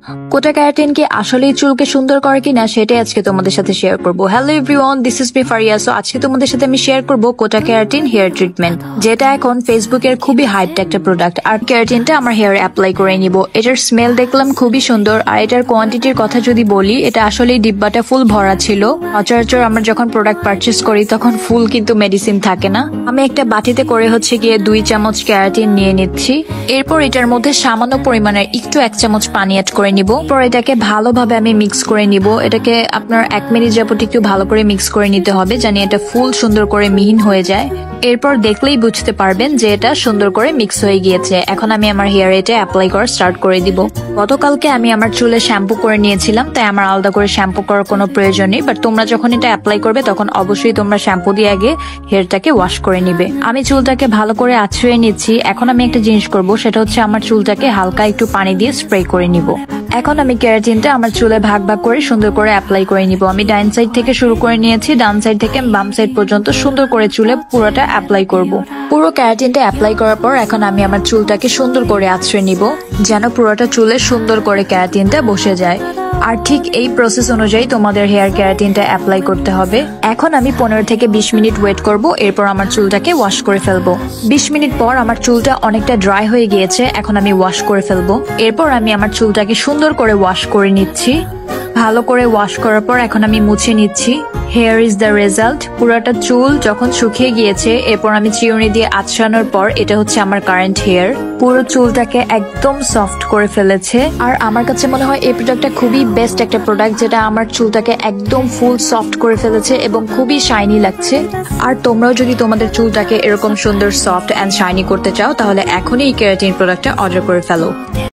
কোটা keratin কি আসলেই চুলকে সুন্দর করে কিনা সেটাই আজকে তোমাদের সাথে শেয়ার করব। Hello everyone, this is me Faria. So আজকে তোমাদের সাথে আমি শেয়ার করব কোটা ক্যারাটিন হেয়ার ট্রিটমেন্ট, যেটা এখন ফেসবুকের খুবই হাইপড একটা প্রোডাক্ট। আর ক্যারাটিনটা আমার হেয়ারে অ্যাপ্লাই করে নিব। এটার স্মেল দেখলাম খুবই সুন্দর, আর এটার কোয়ান্টিটির কথা যদি বলি, এটা আসলে ডিব্বাটা ফুল ভরা ছিল। সচরাচর আমরা যখন প্রোডাক্ট পারচেস করি তখন ফুল কিন্তু মেডিসিন থাকে না। আমি একটা বাটিতে করে গিয়ে 2 চামচ ক্যারাটিন নিয়ে নিচ্ছি। এরপর এটার মধ্যে সামান্য পরিমাণের একটু 1 চামচ পানি অ্যাড করে নিব। পর এটাকে ভালোভাবে আমি মিক্স করে নিব। এটাকে আপনার 1 মিনিট যাবত একটু ভালো করে মিক্স করে নিতে হবে, জানি এটা ফুল সুন্দর করে মিহিন হয়ে যায়। এরপর দেখলেই বুঝতে পারবেন যে এটা সুন্দর করে মিক্স হয়ে গিয়েছে। এখন আমি আমার হেয়ারে এটা অ্যাপ্লাই করা স্টার্ট করে দিব। গতকালকে আমি আমার চুলে শ্যাম্পু করে নিয়েছিলাম, তাই আমার আলাদা করে শ্যাম্পু করার কোনো প্রয়োজন নেই। বাট তোমরা যখন এটা অ্যাপ্লাই করবে তখন অবশ্যই তোমরা শ্যাম্পু দিয়ে আগে হেয়ারটাকে ওয়াশ করে নিবে। আমি চুলটাকে ভালো করে আঁচড়িয়ে নিচ্ছি। এখন আমি একটা জিনিস করব, সেটা হচ্ছে আমার চুলটাকে হালকা একটু পানি দিয়ে স্প্রে করে নিব। এখন আমি ক্যারাটিনটা আমার চুলে ভাগ ভাগ করে সুন্দর করে অ্যাপ্লাই করে নিব। আমি ডাইন সাইড থেকে শুরু করে নিয়েছি, ডান সাইড থেকে বাম সাইড পর্যন্ত সুন্দর করে চুলে পুরোটা অ্যাপ্লাই করব। পুরো ক্যারাটিনটা অ্যাপ্লাই করার পর এখন আমি আমার চুলটাকে সুন্দর করে আঁচড়ে নিব, যেন পুরোটা চুলে সুন্দর করে ক্যারাটিনটা বসে যায়। আর ঠিক এই প্রসেস অনুযায়ী তোমাদের হেয়ার ক্যারাটিনটা অ্যাপ্লাই করতে হবে। এখন আমি 15 থেকে 20 মিনিট ওয়েট করব, এরপর আমার চুলটাকে ওয়াশ করে ফেলবো। 20 মিনিট পর আমার চুলটা অনেকটা ড্রাই হয়ে গিয়েছে, এখন আমি ওয়াশ করে ফেলবো। এরপর আমি আমার চুলটাকে সুন্দর করে ওয়াশ করে নিচ্ছি। ভালো করে ওয়াশ করার পর এখন আমি মুছে নিচ্ছি। Hair is the result. পুরোটা চুল যখন শুকিয়ে গিয়েছে, এরপর আমি চিরুনি দিয়ে আঁচড়ানোর পর এটা হচ্ছে আমার কারেন্ট হেয়ার। পুরো চুলটাকে একদম সফট করে ফেলেছে। আর আমার কাছে মনে হয় এই প্রোডাক্টটা খুবই বেস্ট একটা প্রোডাক্ট, যেটা আমার চুলটাকে একদম ফুল সফট করে ফেলেছে এবং খুবই শাইনি লাগছে। আর তোমরাও যদি তোমাদের চুলটাকে এরকম সুন্দর সফট অ্যান্ড শাইনি করতে চাও, তাহলে এখনই এই ক্যারাটিন প্রোডাক্টটা অর্ডার করে ফেলো।